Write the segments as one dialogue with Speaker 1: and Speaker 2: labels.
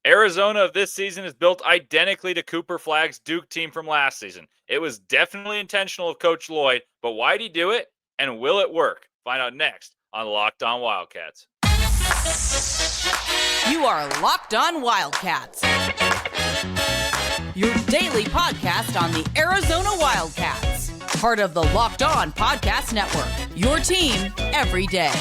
Speaker 1: Arizona of this season is built identically to Cooper Flagg's Duke team from last season. It was definitely intentional of Coach Lloyd, but why'd he do it? And will it work? Find out next on Locked On Wildcats.
Speaker 2: You are Locked On Wildcats, your daily podcast on the Arizona Wildcats, part of the Locked On Podcast Network, your team every day.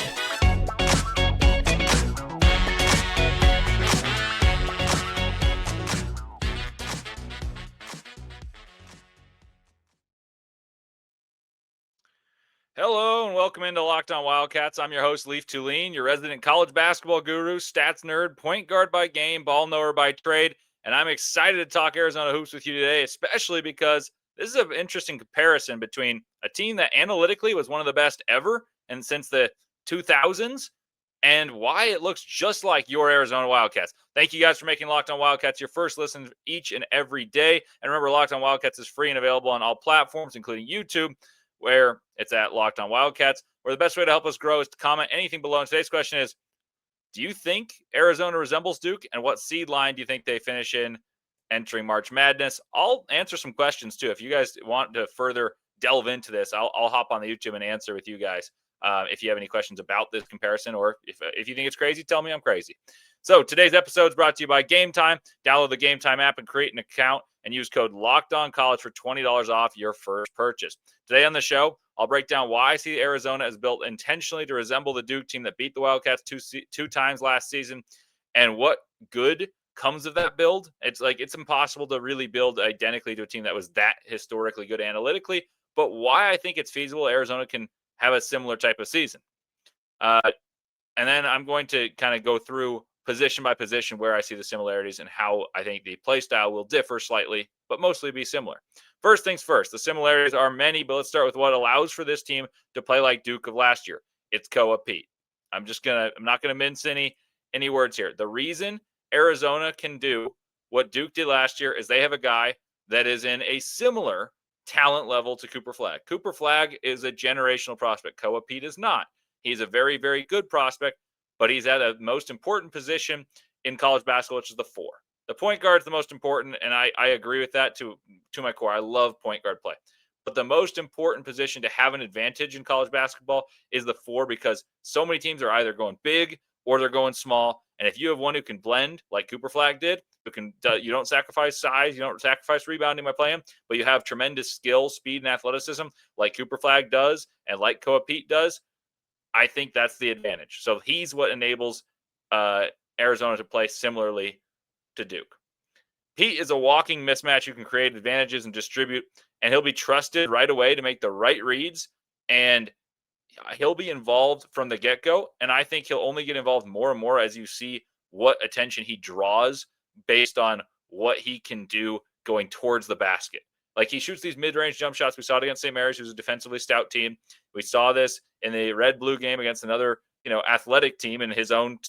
Speaker 1: Hello and welcome into Locked On Wildcats. I'm your host, Leaf Tulane, your resident college basketball guru, stats nerd, point guard by game, ball knower by trade, and I'm excited to talk Arizona hoops with you today, especially because this is an interesting comparison between a team that analytically was one of the best ever and since the 2000s and why it looks just like your Arizona Wildcats. Thank you guys for making Locked On Wildcats your first listen each and every day. And remember, Locked On Wildcats is free and available on all platforms, including YouTube, where it's at Locked On Wildcats, where the best way to help us grow is to comment anything below. And today's question is, do you think Arizona resembles Duke? And what seed line do you think they finish in entering March Madness? I'll answer some questions, too. If you guys want to further delve into this, I'll hop on the YouTube and answer with you guys if you have any questions about this comparison. Or if you think it's crazy, tell me I'm crazy. So today's episode is brought to you by Game Time. Download the Game Time app and create an account and use code LOCKEDONCollege for $20 off your first purchase. Today on the show, I'll break down why I see Arizona as built intentionally to resemble the Duke team that beat the Wildcats two times last season, and what good comes of that build. It's impossible to really build identically to a team that was that historically good analytically, but why I think it's feasible Arizona can have a similar type of season. And then I'm going to kind of go through position by position where I see the similarities and how I think the play style will differ slightly, but mostly be similar. First things first, the similarities are many, but let's start with what allows for this team to play like Duke of last year. It's Koa Peat. I'm not gonna mince any words here. The reason Arizona can do what Duke did last year is they have a guy that is in a similar talent level to Cooper Flagg. Cooper Flagg is a generational prospect. Koa Peat is not. He's a very, very good prospect, but he's at a most important position in college basketball, which is the 4. The point guard is the most important, and I agree with that to my core. I love point guard play. But the most important position to have an advantage in college basketball is the 4, because so many teams are either going big or they're going small. And if you have one who can blend, like Cooper Flagg did, you don't sacrifice size, you don't sacrifice rebounding by playing, but you have tremendous skill, speed, and athleticism like Cooper Flagg does and like Koa Peat does, I think that's the advantage. So he's what enables Arizona to play similarly to Duke. Peat is a walking mismatch who can create advantages and distribute, and he'll be trusted right away to make the right reads, and he'll be involved from the get-go, and I think he'll only get involved more and more as you see what attention he draws based on what he can do going towards the basket. Like, he shoots these mid-range jump shots. We saw it against St. Mary's, who's a defensively stout team. We saw this in the red-blue game against another, athletic team and his own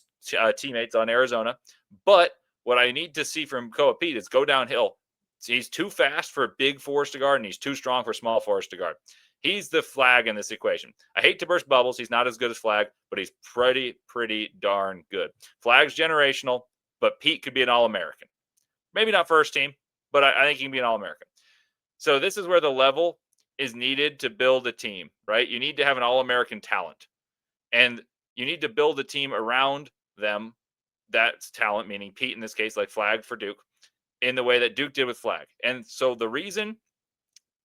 Speaker 1: teammates on Arizona. But what I need to see from Koa Peat is go downhill. He's too fast for big forwards to guard, and he's too strong for small forwards to guard. He's the Flagg in this equation. I hate to burst bubbles. He's not as good as Flagg, but he's pretty darn good. Flagg's generational, but Peat could be an All-American. Maybe not first team, but I think he can be an All-American. So this is where the level is needed to build a team, right? You need to have an All-American talent. And you need to build a team around them that's talent, meaning Peat in this case, like Flagg for Duke, in the way that Duke did with Flagg. And so the reason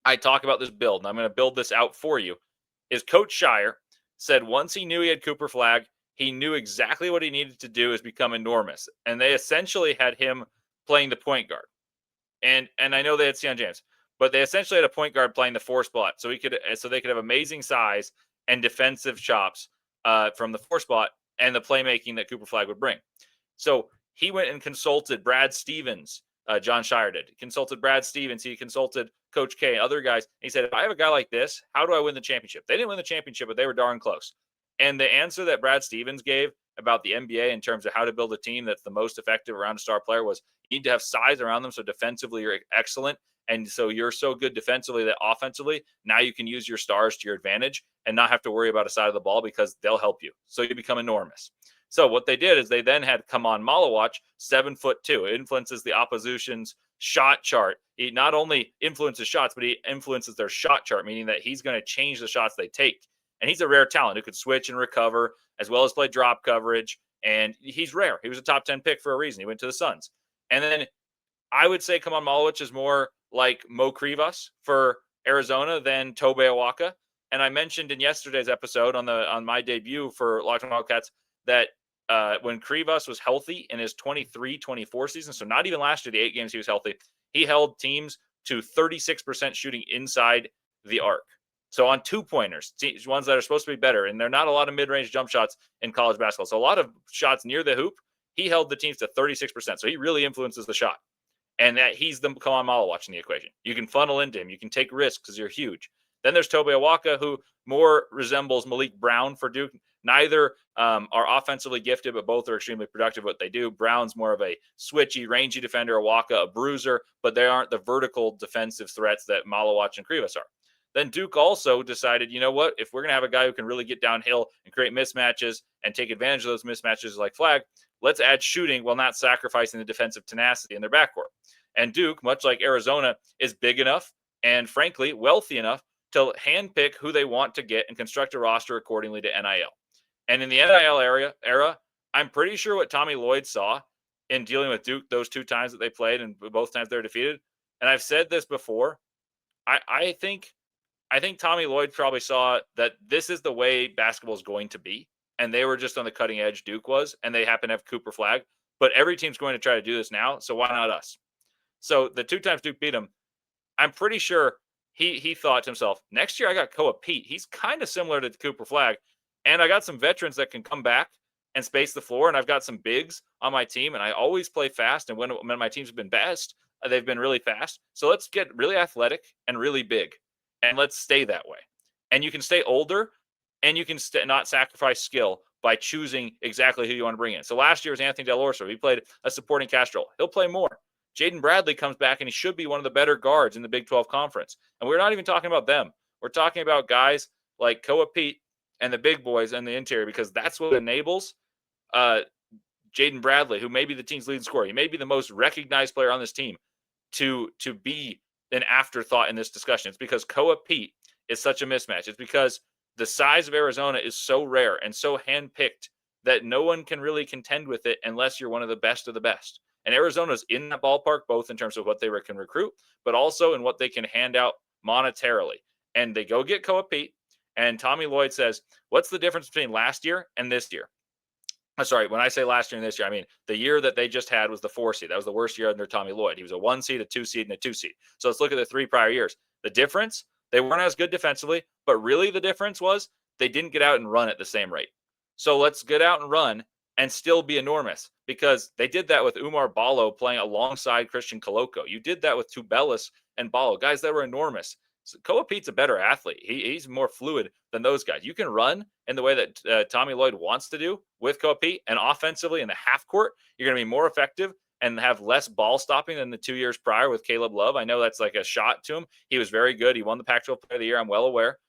Speaker 1: I talk about this build, and I'm going to build this out for you, is Coach Shire said once he knew he had Cooper Flagg, he knew exactly what he needed to do is become enormous. And they essentially had him playing the point guard. And I know they had Sion James, but they essentially had a point guard playing the 4 spot, so they could have amazing size and defensive chops from the 4 spot and the playmaking that Cooper Flagg would bring. So he went and consulted Brad Stevens. John Shire did. He consulted Brad Stevens. He consulted Coach K, other guys. He said, if I have a guy like this, how do I win the championship? They didn't win the championship, but they were darn close. And the answer that Brad Stevens gave about the NBA in terms of how to build a team that's the most effective around a star player was you need to have size around them so defensively you're excellent. And so you're so good defensively that offensively, now you can use your stars to your advantage and not have to worry about a side of the ball because they'll help you. So you become enormous. So what they did is they then had Kaman Malawach, 7'2". It influences the opposition's shot chart. He not only influences shots, but he influences their shot chart, meaning that he's going to change the shots they take. And he's a rare talent who could switch and recover, as well as play drop coverage. And he's rare. He was a top 10 pick for a reason. He went to the Suns. And then I would say Kaman Malawich is more like Mo Krivas for Arizona than Tobe Awaka. And I mentioned in yesterday's episode on my debut for Locked On Wildcats that when Krivas was healthy in his 23-24 season, so not even last year, the 8 games he was healthy, he held teams to 36% shooting inside the arc. So on 2-pointers, ones that are supposed to be better, and there are not a lot of mid-range jump shots in college basketball. So a lot of shots near the hoop, he held the teams to 36%. So he really influences the shot. And that he's the Kaman Malawach in the equation. You can funnel into him. You can take risks because you're huge. Then there's Tobe Awaka, who more resembles Malik Brown for Duke. Neither are offensively gifted, but both are extremely productive at what they do. Brown's more of a switchy, rangy defender. Awaka, a bruiser, but they aren't the vertical defensive threats that Malawach and Krivas are. Then Duke also decided, you know what? If we're going to have a guy who can really get downhill and create mismatches and take advantage of those mismatches like Flag, let's add shooting while not sacrificing the defensive tenacity in their backcourt. And Duke, much like Arizona, is big enough and, frankly, wealthy enough to handpick who they want to get and construct a roster accordingly to NIL. And in the NIL era, I'm pretty sure what Tommy Lloyd saw in dealing with Duke those 2 times that they played and both times they were defeated, and I've said this before, I think Tommy Lloyd probably saw that this is the way basketball is going to be, and they were just on the cutting edge, Duke was, and they happen to have Cooper Flag, but every team's going to try to do this now, so why not us? So the 2 times Duke beat him, I'm pretty sure he thought to himself, next year I got Koa Peat. He's kind of similar to Cooper Flag, and I got some veterans that can come back and space the floor, and I've got some bigs on my team, and I always play fast, and when my teams have been best, they've been really fast. So let's get really athletic and really big, and let's stay that way. And you can stay older, and you can not sacrifice skill by choosing exactly who you want to bring in. So last year was Anthony Del Orso. He played a supporting cast role. He'll play more. Jaden Bradley comes back, and he should be one of the better guards in the Big 12 Conference. And we're not even talking about them. We're talking about guys like Koa Peat and the big boys in the interior, because that's what enables Jaden Bradley, who may be the team's leading scorer. He may be the most recognized player on this team, to be an afterthought in this discussion. It's because Koa Peat is such a mismatch. It's because the size of Arizona is so rare and so handpicked that no one can really contend with it unless you're one of the best of the best. And Arizona's in that ballpark, both in terms of what they can recruit, but also in what they can hand out monetarily. And they go get Koa Peat, and Tommy Lloyd says, what's the difference between last year and this year? Sorry, when I say last year and this year, I mean the year that they just had was the 4 seed. That was the worst year under Tommy Lloyd. He was a 1 seed, a 2 seed, and a 2 seed. So let's look at the 3 prior years. The difference, they weren't as good defensively, but really the difference was they didn't get out and run at the same rate. So let's get out and run and still be enormous, because they did that with Umar Ballo playing alongside Christian Koloko. You did that with Tubelis and Ballo, guys that were enormous. So Koa Peat's a better athlete. He's more fluid than those guys. You can run in the way that Tommy Lloyd wants to do with Koa Peat, and offensively in the half court, you're going to be more effective and have less ball stopping than the 2 years prior with Caleb Love. I know that's like a shot to him. He was very good. He won the Pac-12 Player of the Year. I'm well aware.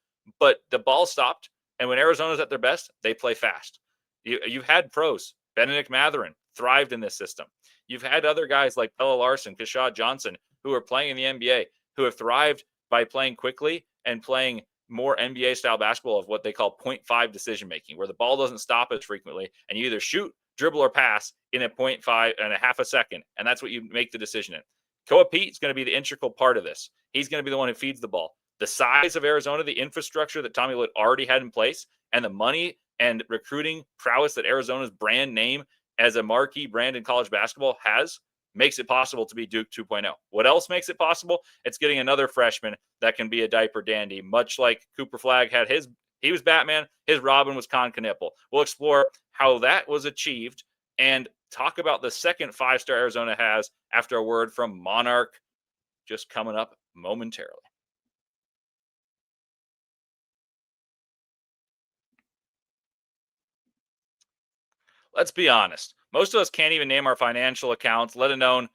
Speaker 1: But the ball stopped, and when Arizona's at their best, they play fast. You've had pros. Benedict Mathurin thrived in this system. You've had other guys like Pella Larson, Keshad Johnson, who are playing in the NBA, who have thrived by playing quickly and playing more NBA-style basketball of what they call 0.5 decision-making, where the ball doesn't stop as frequently, and you either shoot, dribble, or pass in a 0.5 and a half a second, and that's what you make the decision in. Koa Peat is going to be the integral part of this. He's going to be the one who feeds the ball. The size of Arizona, the infrastructure that Tommy Lloyd already had in place, and the money and recruiting prowess that Arizona's brand name as a marquee brand in college basketball has, makes it possible to be Duke 2.0. What else makes it possible? It's getting another freshman that can be a diaper dandy, much like Cooper Flag had he was Batman, his Robin was Knueppel. We'll explore how that was achieved and talk about the second 5-star Arizona has after a word from Monarch, just coming up momentarily. Let's be honest. Most of us can't even name our financial accounts, let alone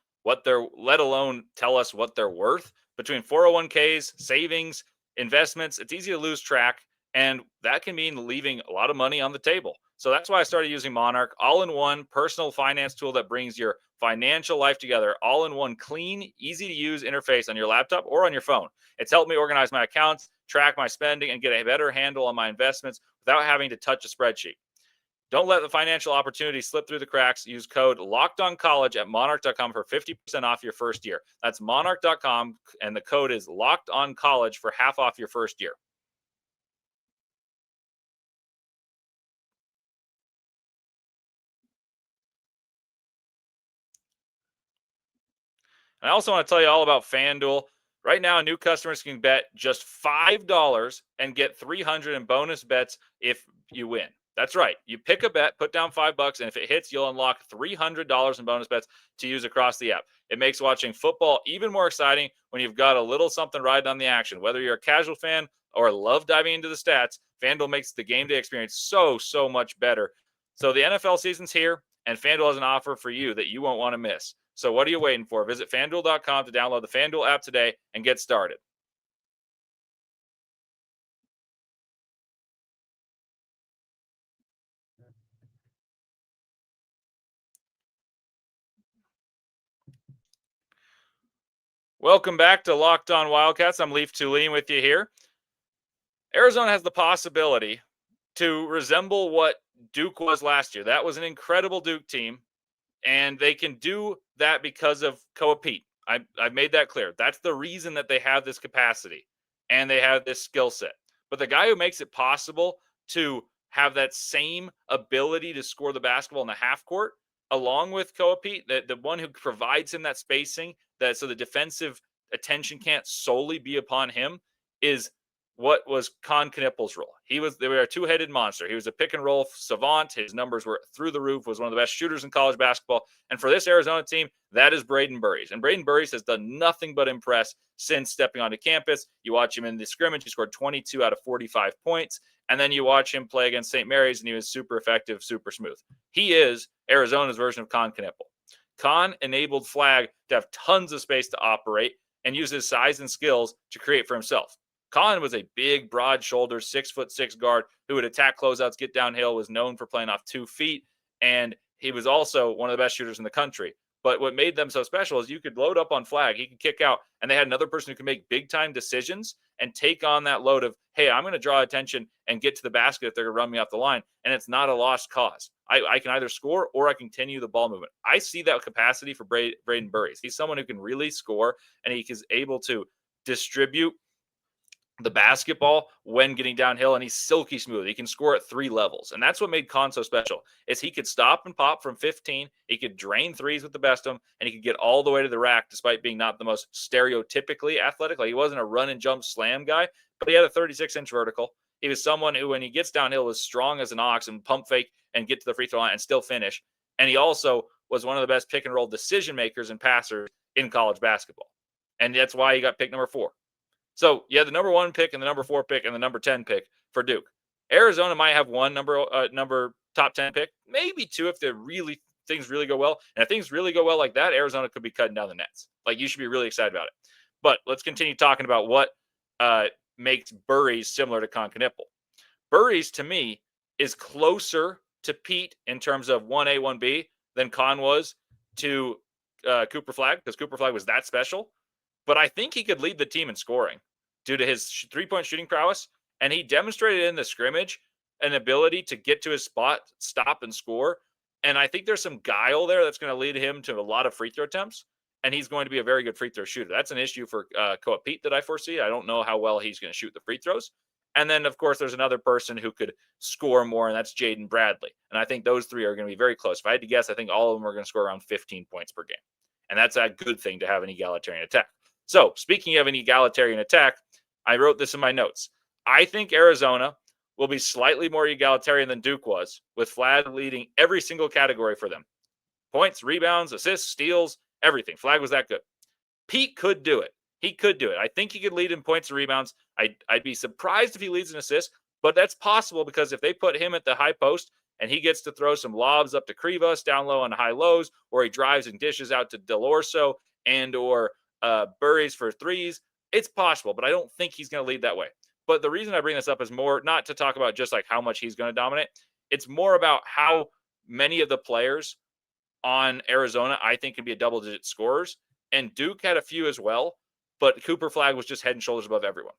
Speaker 1: tell us what they're worth. Between 401ks, savings, investments, it's easy to lose track, and that can mean leaving a lot of money on the table. So that's why I started using Monarch, all-in-one personal finance tool that brings your financial life together, all in one clean, easy to use interface on your laptop or on your phone. It's helped me organize my accounts, track my spending, and get a better handle on my investments without having to touch a spreadsheet. Don't let the financial opportunity slip through the cracks. Use code LOCKEDONCollege at monarch.com for 50% off your first year. That's monarch.com, and the code is LOCKEDONCollege for half off your first year. And I also want to tell you all about FanDuel. Right now, new customers can bet just $5 and get 300 in bonus bets if you win. That's right. You pick a bet, put down $5, and if it hits, you'll unlock $300 in bonus bets to use across the app. It makes watching football even more exciting when you've got a little something riding on the action. Whether you're a casual fan or love diving into the stats, FanDuel makes the game day experience so much better. So the NFL season's here, and FanDuel has an offer for you that you won't want to miss. So what are you waiting for? Visit FanDuel.com to download the FanDuel app today and get started. Welcome back to Locked On Wildcats. I'm Leaf Tulane with you here. Arizona has the possibility to resemble what Duke was last year. That was an incredible Duke team, and they can do that because of Koa Peat. I've made that clear. That's the reason that they have this capacity and they have this skill set. But the guy who makes it possible to have that same ability to score the basketball in the half court, along with Koa Peat, the one who provides him that spacing, that so the defensive attention can't solely be upon him, is what was Knueppel's role. They were a two-headed monster. He was a pick and roll savant. His numbers were through the roof, was one of the best shooters in college basketball. And for this Arizona team, that is Brayden Burries. And Brayden Burries has done nothing but impress since stepping onto campus. You watch him in the scrimmage, he scored 22 out of 45 points. And then you watch him play against St. Mary's, and he was super effective, super smooth. He is Arizona's version of Knueppel. Con enabled Flag to have tons of space to operate and use his size and skills to create for himself. Con was a big, broad-shouldered, 6'6" guard who would attack closeouts, get downhill, was known for playing off 2 feet, and he was also one of the best shooters in the country. But what made them so special is you could load up on Flag, he could kick out, and they had another person who could make big-time decisions and take on that load of, hey, I'm going to draw attention and get to the basket if they're going to run me off the line, and it's not a lost cause. I can either score or I continue the ball movement. I see that capacity for Brayden Burries. He's someone who can really score, and he is able to distribute the basketball when getting downhill, and he's silky smooth. He can score at 3 levels, and that's what made Con so special. Is he could stop and pop from 15, he could drain threes with the best of them, and he could get all the way to the rack despite being not the most stereotypically athletic. Like, he wasn't a run and jump slam guy, but he had a 36-inch vertical. He was someone who, when he gets downhill, was strong as an ox and pump fake and get to the free throw line and still finish. And he also was one of the best pick and roll decision makers and passers in college basketball, and that's why he got picked number 4. So you had the number 1 pick and the number 4 pick and the number 10 pick for Duke. Arizona might have one number top 10 pick, maybe 2 if things really go well. And if things really go well like that, Arizona could be cutting down the nets. Like, you should be really excited about it. But let's continue talking about what makes Buries similar to Knueppel. Buries, to me, is closer to Peat in terms of 1A, 1B than Con was to Cooper Flag, because Cooper Flag was that special. But I think he could lead the team in scoring due to his 3-point shooting prowess. And he demonstrated in the scrimmage an ability to get to his spot, stop, and score. And I think there's some guile there that's going to lead him to a lot of free throw attempts. And he's going to be a very good free throw shooter. That's an issue for Koa Peat that I foresee. I don't know how well he's going to shoot the free throws. And then, of course, there's another person who could score more, and that's Jaden Bradley. And I think those 3 are going to be very close. If I had to guess, I think all of them are going to score around 15 points per game. And that's a good thing to have an egalitarian attack. So, speaking of an egalitarian attack, I wrote this in my notes. I think Arizona will be slightly more egalitarian than Duke was, with Flag leading every single category for them. Points, rebounds, assists, steals, everything. Flag was that good. Peat could do it. He could do it. I think he could lead in points and rebounds. I'd be surprised if he leads in assists, but that's possible because if they put him at the high post and he gets to throw some lobs up to Krivas down low on high lows, or he drives and dishes out to Delorso and or Buries for threes, it's possible, but I don't think he's going to lead that way. But the reason I bring this up is more not to talk about just like how much he's going to dominate. It's more about how many of the players on Arizona, I think, can be a double-digit scorers. And Duke had a few as well, but Cooper Flagg was just head and shoulders above everyone.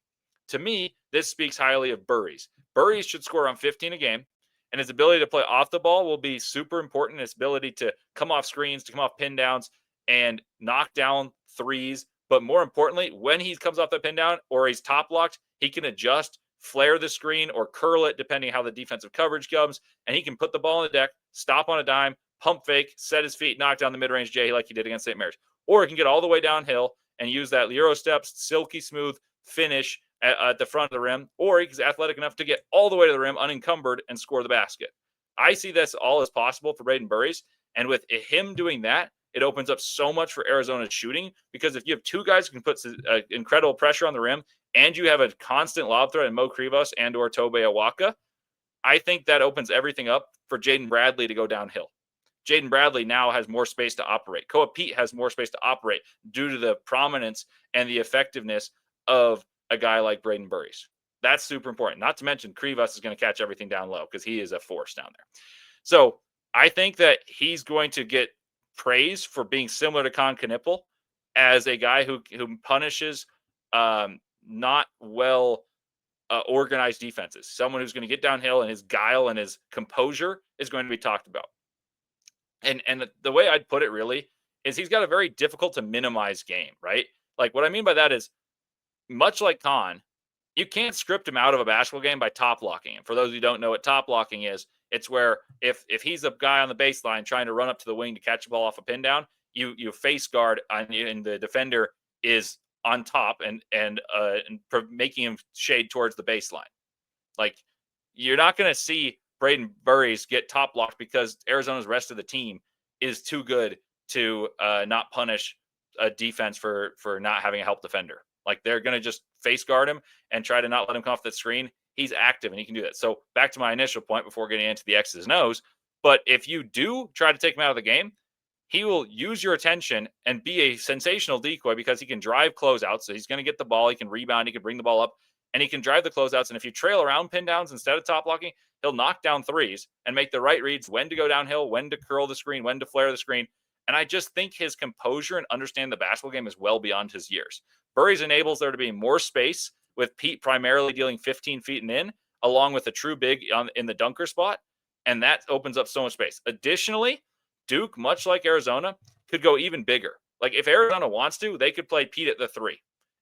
Speaker 1: To me, this speaks highly of Buries. Buries should score around 15 a game, and his ability to play off the ball will be super important. His ability to come off screens, to come off pin downs, and knock down threes. But more importantly, when he comes off the pin down or he's top locked, he can adjust, flare the screen, or curl it depending how the defensive coverage comes, and he can put the ball on the deck, stop on a dime, pump fake, set his feet, knock down the mid-range J like he did against St. Mary's. Or he can get all the way downhill and use that Euro steps, silky smooth finish at the front of the rim, or he's athletic enough to get all the way to the rim unencumbered and score the basket. I see this all as possible for Brayden Burries, and with him doing that, it opens up so much for Arizona's shooting, because if you have two guys who can put incredible pressure on the rim and you have a constant lob threat in Mo Krivos and or Tobe Awaka, I think that opens everything up for Jaden Bradley to go downhill. Jaden Bradley now has more space to operate. Koa Peat has more space to operate due to the prominence and the effectiveness of a guy like Brayden Burries. That's super important. Not to mention Krivos is going to catch everything down low because he is a force down there. So I think that he's going to get praise for being similar to Knueppel as a guy who punishes not well organized defenses. Someone who's going to get downhill, and his guile and his composure is going to be talked about. And the way I'd put it really is he's got a very difficult to minimize game, right? Like what I mean by that is, much like Khan, you can't script him out of a basketball game by top locking him. For those who don't know what top locking is, it's where if he's a guy on the baseline trying to run up to the wing to catch a ball off a pin down, you face guard and the defender is on top and making him shade towards the baseline. Like, you're not going to see Brayden Burries get top locked because Arizona's rest of the team is too good to not punish a defense for not having a help defender. Like, they're going to just face guard him and try to not let him come off the screen. He's active and he can do that. So back to my initial point before getting into the X's and O's. But if you do try to take him out of the game, he will use your attention and be a sensational decoy because he can drive closeouts. So he's going to get the ball. He can rebound. He can bring the ball up and he can drive the closeouts. And if you trail around pin downs instead of top blocking, he'll knock down threes and make the right reads, when to go downhill, when to curl the screen, when to flare the screen. And I just think his composure and understand the basketball game is well beyond his years. Burries enables there to be more space, with Pete primarily dealing 15 feet and in, along with a true big in the dunker spot. And that opens up so much space. Additionally, Duke, much like Arizona, could go even bigger. Like, if Arizona wants to, they could play Pete at the 3.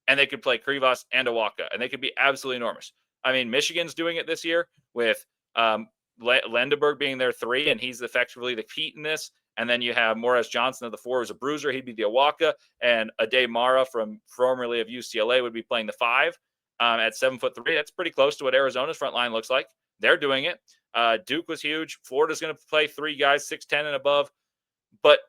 Speaker 1: And they could play Krivos and Awaka. And they could be absolutely enormous. I mean, Michigan's doing it this year with Lendeberg being their 3, and he's effectively the Pete in this. And then you have Morris Johnson of the 4 as a bruiser. He'd be the Awaka. And Ade Mara from formerly of UCLA would be playing the 5 at 7'3". That's pretty close to what Arizona's front line looks like. They're doing it. Duke was huge. Florida's going to play 3 guys, 6'10" and above. But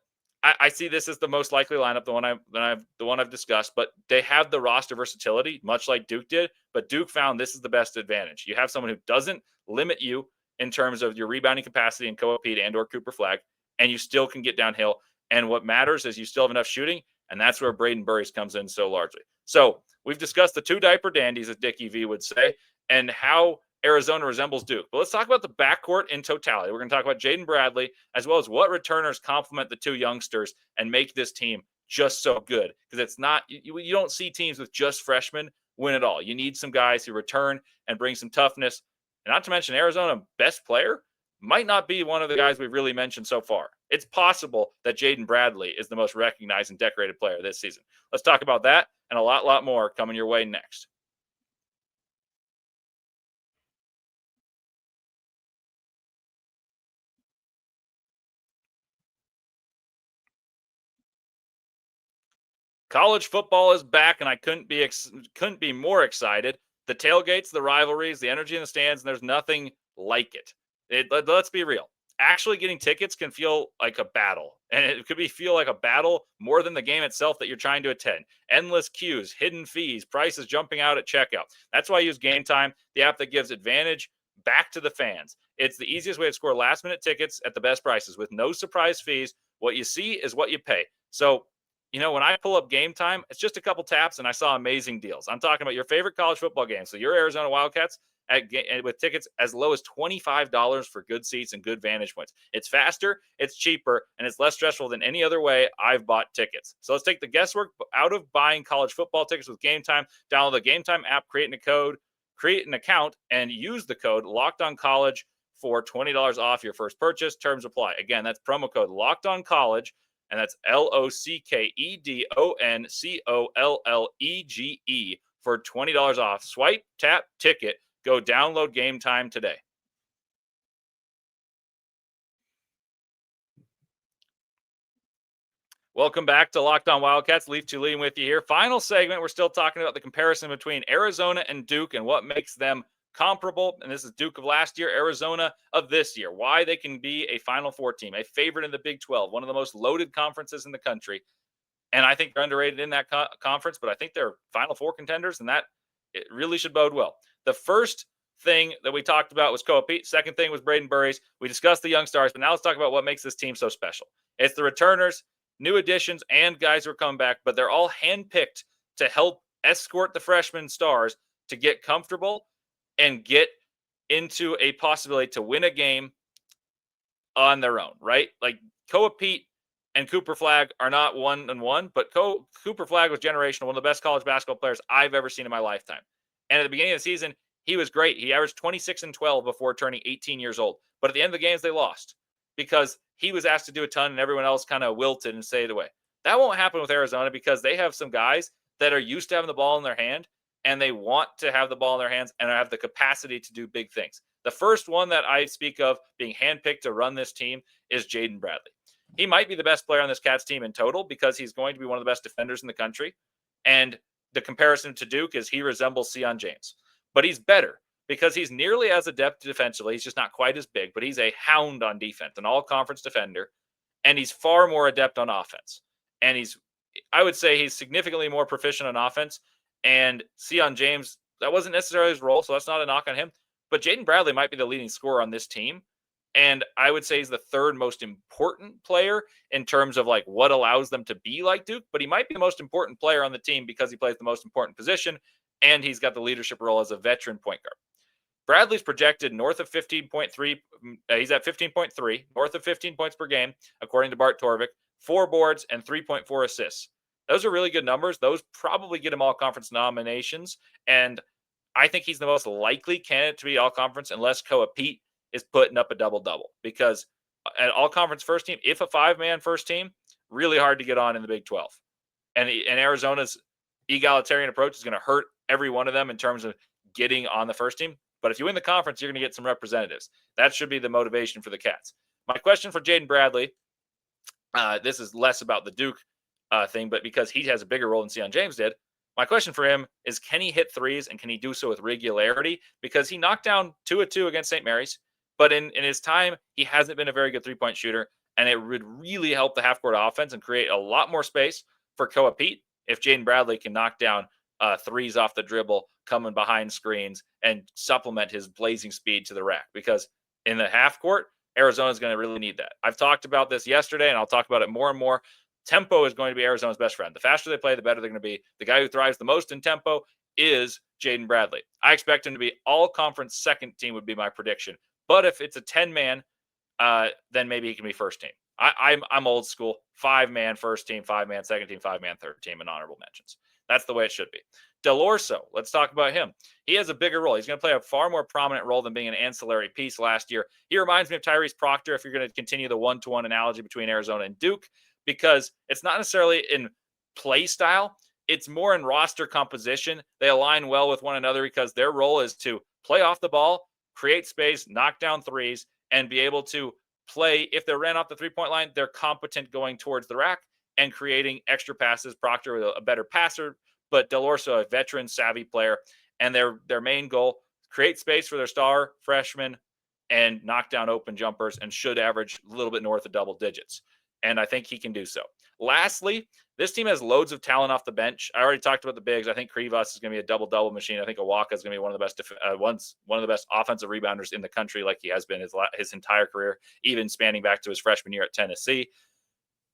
Speaker 1: I see this as the most likely lineup, the one I've discussed. But they have the roster versatility, much like Duke did. But Duke found this is the best advantage. You have someone who doesn't limit you in terms of your rebounding capacity in Koa Peat and or Cooper Flagg, and you still can get downhill. And what matters is you still have enough shooting, and that's where Brayden Burries comes in so largely. So we've discussed the 2 diaper dandies, as Dickie V would say, and how Arizona resembles Duke. But let's talk about the backcourt in totality. We're going to talk about Jaden Bradley, as well as what returners complement the 2 youngsters and make this team just so good. Because it's not, you don't see teams with just freshmen win it all. You need some guys who return and bring some toughness. And not to mention, Arizona best player might not be one of the guys we've really mentioned so far. It's possible that Jaden Bradley is the most recognized and decorated player this season. Let's talk about that and a lot more coming your way next. College football is back, and I couldn't be more excited. The tailgates, the rivalries, the energy in the stands, and there's nothing like it. Let's be real. Actually getting tickets can feel like a battle, and it could feel like a battle more than the game itself that you're trying to attend. Endless queues, hidden fees, prices jumping out at checkout. That's why I use Game Time, the app that gives advantage back to the fans. It's the easiest way to score last-minute tickets at the best prices with no surprise fees. What you see is what you pay. So, when I pull up Game Time, it's just a couple taps and I saw amazing deals. I'm talking about your favorite college football game. So your Arizona Wildcats, with tickets as low as $25 for good seats and good vantage points. It's faster, it's cheaper, and it's less stressful than any other way I've bought tickets. So let's take the guesswork out of buying college football tickets with Game Time. Download the Game Time app, create an account, and use the code LOCKEDONCOLLEGE for $20 off your first purchase. Terms apply. Again, that's promo code LOCKEDONCOLLEGE, and that's LOCKEDONCOLLEGE for $20 off. Swipe, tap, ticket. Go download Game Time today. Welcome back to Locked On Wildcats. Leaf Tulane with you here. Final segment. We're still talking about the comparison between Arizona and Duke and what makes them comparable. And this is Duke of last year, Arizona of this year. Why they can be a Final Four team, a favorite in the Big 12, one of the most loaded conferences in the country. And I think they're underrated in that conference, but I think they're Final Four contenders, and that it really should bode well. The first thing that we talked about was Koa Peat. Second thing was Brayden Burries. We discussed the young stars, but now let's talk about what makes this team so special. It's the returners, new additions, and guys who are coming back, but they're all handpicked to help escort the freshman stars to get comfortable and get into a possibility to win a game on their own, right? Like Koa Peat and Cooper Flagg are not 1-1, but Cooper Flagg was generational, one of the best college basketball players I've ever seen in my lifetime. And at the beginning of the season, he was great. He averaged 26 and 12 before turning 18 years old. But at the end of the games, they lost because he was asked to do a ton and everyone else kind of wilted and stayed away. That won't happen with Arizona because they have some guys that are used to having the ball in their hand, and they want to have the ball in their hands and have the capacity to do big things. The first one that I speak of being handpicked to run this team is Jaden Bradley. He might be the best player on this Cats team in total because he's going to be one of the best defenders in the country. And the comparison to Duke is he resembles Sion James. But he's better because he's nearly as adept defensively. He's just not quite as big, but he's a hound on defense, an all-conference defender. And he's far more adept on offense. And I would say he's significantly more proficient on offense. And Sion James, that wasn't necessarily his role, so that's not a knock on him. But Jaden Bradley might be the leading scorer on this team. And I would say he's the third most important player in terms of like what allows them to be like Duke, but he might be the most important player on the team because he plays the most important position and he's got the leadership role as a veteran point guard. Bradley's projected north of 15.3. He's at 15.3, north of 15 points per game, according to Bart Torvik, 4 boards and 3.4 assists. Those are really good numbers. Those probably get him all conference nominations. And I think he's the most likely candidate to be all conference unless Koa Peat is putting up a double-double, because an all-conference first team, if a 5-man first team, really hard to get on in the Big 12. And Arizona's egalitarian approach is going to hurt every one of them in terms of getting on the first team. But if you win the conference, you're going to get some representatives. That should be the motivation for the Cats. My question for Jaden Bradley, this is less about the Duke thing, but because he has a bigger role than Sion James did, my question for him is, can he hit threes and can he do so with regularity? Because he knocked down 2 of 2 against St. Mary's. But in his time, he hasn't been a very good three-point shooter, and it would really help the half-court offense and create a lot more space for Koa Peat if Jaden Bradley can knock down threes off the dribble, coming behind screens, and supplement his blazing speed to the rack. Because in the half-court, Arizona's going to really need that. I've talked about this yesterday, and I'll talk about it more and more. Tempo is going to be Arizona's best friend. The faster they play, the better they're going to be. The guy who thrives the most in tempo is Jaden Bradley. I expect him to be all-conference second team would be my prediction. But if it's a 10-man, then maybe he can be first team. I'm old school. 5-man first team, 5-man second team, 5-man third team, and honorable mentions. That's the way it should be. Delorso, let's talk about him. He has a bigger role. He's going to play a far more prominent role than being an ancillary piece last year. He reminds me of Tyrese Proctor if you're going to continue the one-to-one analogy between Arizona and Duke, because it's not necessarily in play style. It's more in roster composition. They align well with one another because their role is to play off the ball, create space, knock down threes, and be able to play. If they're ran off the three-point line, they're competent going towards the rack and creating extra passes. Proctor, a better passer, but Delorso, a veteran, savvy player. And their main goal, create space for their star freshman and knock down open jumpers, and should average a little bit north of double digits. And I think he can do so. Lastly, this team has loads of talent off the bench. I already talked about the bigs. I think Krivas is going to be a double-double machine. I think Awaka is going to be one of the best offensive rebounders in the country, like he has been his entire career, even spanning back to his freshman year at Tennessee.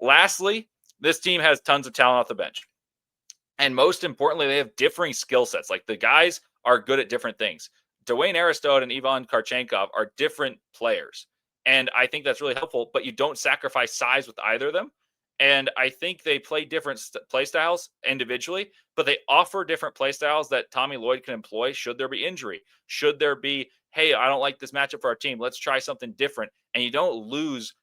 Speaker 1: Lastly, this team has tons of talent off the bench. And most importantly, they have differing skill sets. Like, the guys are good at different things. Dwayne Aristode and Ivan Karchenkov are different players. And I think that's really helpful, but you don't sacrifice size with either of them. And I think they play different play styles individually, but they offer different play styles that Tommy Lloyd can employ should there be injury. Should there be, hey, I don't like this matchup for our team. Let's try something different. And you don't lose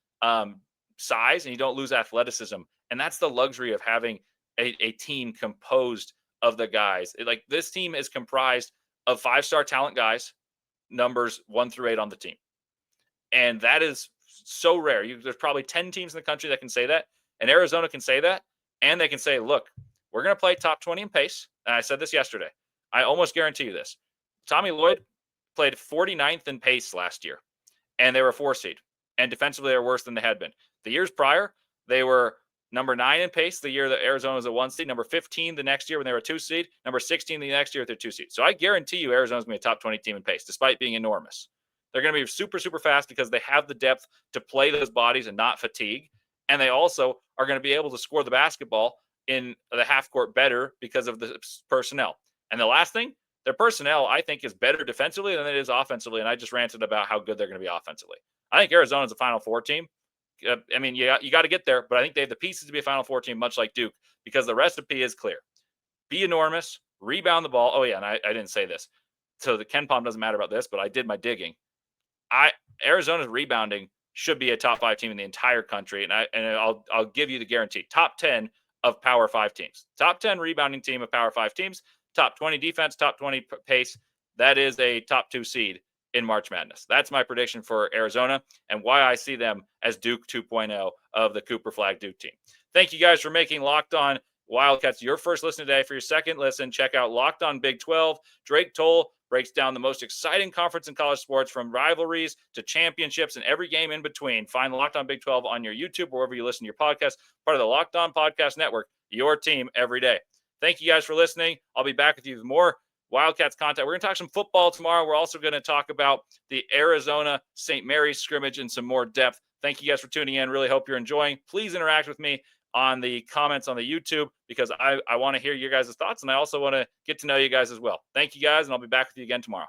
Speaker 1: size and you don't lose athleticism. And that's the luxury of having a team composed of the guys. Like this team is comprised of 5-star talent guys, numbers 1 through 8 on the team. And that is so rare. There's probably 10 teams in the country that can say that. And Arizona can say that. And they can say, look, we're going to play top 20 in pace. And I said this yesterday. I almost guarantee you this. Tommy Lloyd played 49th in pace last year. And they were a 4 seed. And defensively, they were worse than they had been. The years prior, they were number 9 in pace the year that Arizona was a 1 seed. Number 15 the next year when they were a 2 seed. Number 16 the next year with their 2 seed. So I guarantee you Arizona's going to be a top 20 team in pace, despite being enormous. They're going to be super, super fast because they have the depth to play those bodies and not fatigue. And they also are going to be able to score the basketball in the half court better because of the personnel. And the last thing, their personnel, I think, is better defensively than it is offensively. And I just ranted about how good they're going to be offensively. I think Arizona's a Final Four team. I mean, you got to get there, but I think they have the pieces to be a Final Four team, much like Duke, because the recipe is clear. Be enormous, rebound the ball. Oh, yeah, and I didn't say this. So the Ken Palm doesn't matter about this, but I did my digging. Arizona's rebounding should be a top 5 team in the entire country, and I'll give you the guarantee. Top 10 of Power 5 teams. Top 10 rebounding team of Power 5 teams. Top 20 defense, top 20 pace. That is a top 2 seed in March Madness. That's my prediction for Arizona and why I see them as Duke 2.0 of the Cooper Flag Duke team. Thank you guys for making Locked On Wildcats your first listen today. For your second listen, check out Locked On Big 12. Drake Toll breaks down the most exciting conference in college sports, from rivalries to championships and every game in between. Find Locked On Big 12 on your YouTube or wherever you listen to your podcast, part of the Locked On Podcast Network, your team every day. Thank you guys for listening. I'll be back with you with more Wildcats content. We're going to talk some football tomorrow. We're also going to talk about the Arizona St. Mary's scrimmage in some more depth. Thank you guys for tuning in. Really hope you're enjoying. Please interact with me on the comments on the YouTube because I want to hear your guys' thoughts, and I also want to get to know you guys as well. Thank you guys, and I'll be back with you again tomorrow.